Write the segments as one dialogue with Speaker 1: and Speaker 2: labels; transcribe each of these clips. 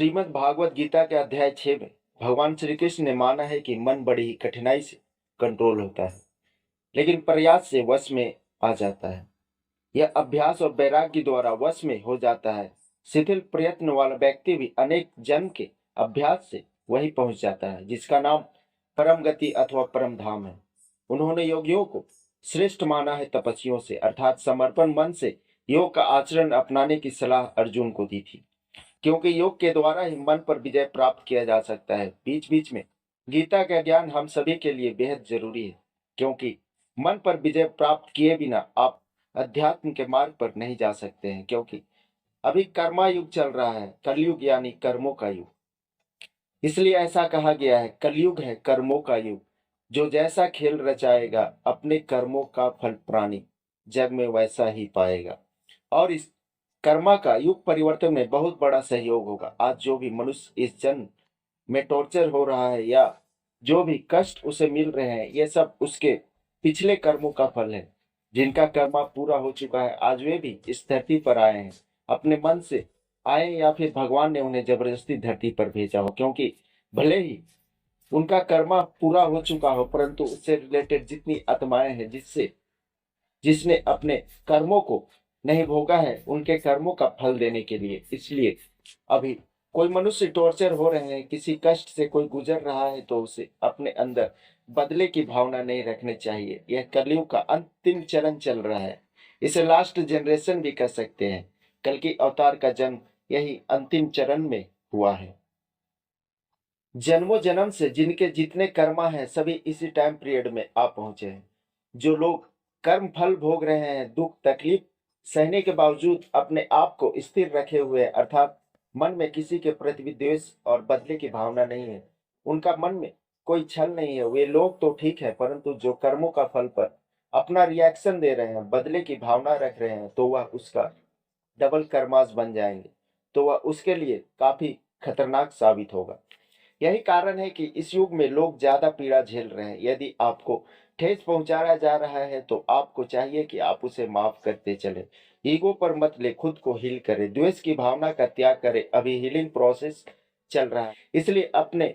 Speaker 1: श्रीमद् भागवत गीता के अध्याय 6 में भगवान श्री कृष्ण ने माना है कि मन बड़ी ही कठिनाई से कंट्रोल होता है, लेकिन प्रयास से वश में आ जाता है। यह अभ्यास और वैराग्य द्वारा वश में हो जाता है। शिथिल प्रयत्न वाला व्यक्ति भी अनेक जन्म के अभ्यास से वही पहुंच जाता है जिसका नाम परम गति अथवा परम धाम है। उन्होंने योगियों को श्रेष्ठ माना है तपस्वियों से, अर्थात समर्पण मन से योग का आचरण अपनाने की सलाह अर्जुन को दी थी, क्योंकि योग के द्वारा ही मन पर विजय प्राप्त किया जा सकता है। बीच बीच में गीता का ज्ञान हम सभी के लिए बेहद जरूरी है, क्योंकि मन पर विजय प्राप्त किए बिना आप अध्यात्म के मार्ग पर नहीं जा सकते हैं। क्योंकि अभी कर्मा युग चल रहा है, कलयुग यानी कर्मों का युग। इसलिए ऐसा कहा गया है, कलयुग है कर्मों का युग। जो जैसा खेल रचाएगा अपने कर्मों का फल प्राणी जग में वैसा ही पाएगा। और इस कर्मा का युग परिवर्तन में बहुत बड़ा सहयोग होगा। आज जो भी मनुष्य इस जन्म में टॉर्चर हो रहा है या जो भी कष्ट उसे मिल रहे हैं, ये सब उसके पिछले कर्मों का फल है। जिनका कर्मा पूरा हो चुका है, आज वे भी इस धरती पर आए हैं, अपने मन से आए या फिर भगवान ने उन्हें जबरदस्ती धरती पर भेजा हो। क्योंकि भले ही उनका कर्मा पूरा हो चुका हो, परंतु उससे रिलेटेड जितनी आत्माएं हैं जिसने अपने कर्मों को नहीं भोगा है, उनके कर्मों का फल देने के लिए। इसलिए अभी कोई मनुष्य टॉर्चर हो रहे हैं, किसी कष्ट से कोई गुजर रहा है, तो उसे अपने अंदर बदले की भावना नहीं रखनी चाहिए। यह कलयुग का अंतिम चरण चल रहा है, इसे लास्ट जनरेशन भी कह सकते हैं। कल की अवतार का जन्म यही अंतिम चरण में हुआ है। जन्मों जन्म से जिनके जितने कर्मा हैं, सभी इसी टाइम पीरियड में आ पहुंचे हैं। जो लोग कर्म फल भोग रहे हैं, दुख तकलीफ सहने के बावजूद अपने आप को स्थिर रखे हुए, अर्थात मन में किसी के प्रति विद्वेष और बदले की भावना नहीं है, उनका मन में कोई छल नहीं है, वे लोग तो ठीक है। परंतु जो कर्मों का फल पर अपना रिएक्शन दे रहे हैं, बदले की भावना रख रहे हैं, तो वह उसका डबल कर्मास बन जाएंगे, तो वह उसके लिए काफी खतरनाक साबित होगा। यही कारण है कि इस युग में लोग ज्यादा पीड़ा झेल रहे हैं। यदि आपको ठेस पहुंचाया जा रहा है, तो आपको चाहिए कि आप उसे माफ करते चले। ईगो पर मत ले, खुद को हील करे, द्वेष की भावना का त्याग करे। अभी हीलिंग प्रोसेस चल रहा है, इसलिए अपने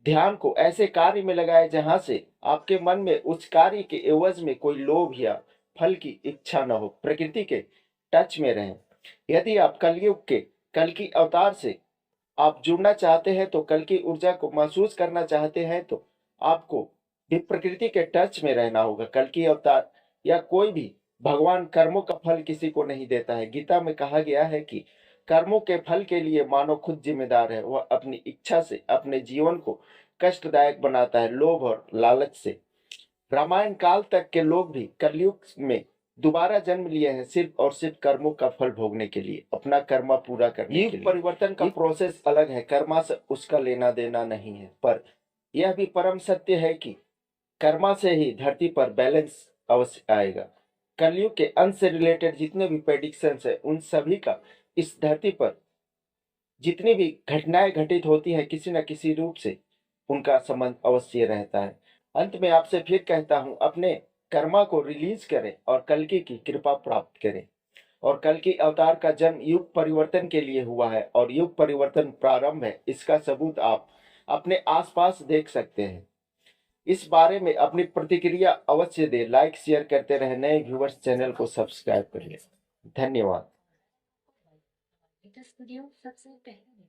Speaker 1: ध्यान को ऐसे कार्य में लगाए जहां से आपके मन में उस कार्य के एवज में कोई लोभ या फल की इच्छा न हो। प्रकृति के टच में रहें। यदि आप कलयुग के कल की अवतार से आप जुड़ना चाहते हैं, तो कल की ऊर्जा को महसूस करना चाहते हैं, तो आपको भी प्रकृति के टच में रहना होगा। कल की अवतार या कोई भी भगवान कर्मों का फल किसी को नहीं देता है। गीता में कहा गया है कि कर्मों के फल के लिए मानव खुद जिम्मेदार है। वह अपनी इच्छा से अपने जीवन को कष्टदायक बनाता है, लोभ और लालच से। रामायण काल तक के लोग भी कलयुग में दोबारा जन्म लिए हैं, सिर्फ और सिर्फ कर्मों का फल भोगने के लिए, अपना कर्मा पूरा करने के लिए। परिवर्तन का प्रोसेस अलग है, कर्मा से उसका लेना देना नहीं है। पर यह भी परम सत्य है कि कर्मा से ही धरती पर बैलेंस अवश्य आएगा। कलयुग के अंत से रिलेटेड जितने भी प्रेडिक्शंस है, उन सभी का इस धरती पर जितनी भी घटनाएं घटित होती हैं, किसी न किसी रूप से उनका संबंध अवश्य रहता है। अंत में आपसे फिर कहता हूं, अपने कर्मा को रिलीज करें और कल्कि की कृपा प्राप्त करें। और कल की अवतार का जन्म युग परिवर्तन के लिए हुआ है, और युग परिवर्तन प्रारंभ है, इसका सबूत आप अपने आसपास देख सकते हैं। इस बारे में अपनी प्रतिक्रिया अवश्य दें, लाइक शेयर करते रहे। नए व्यूवर्स चैनल को सब्सक्राइब करिए। धन्यवाद।
Speaker 2: लेटेस्ट वीडियो सबसे पहले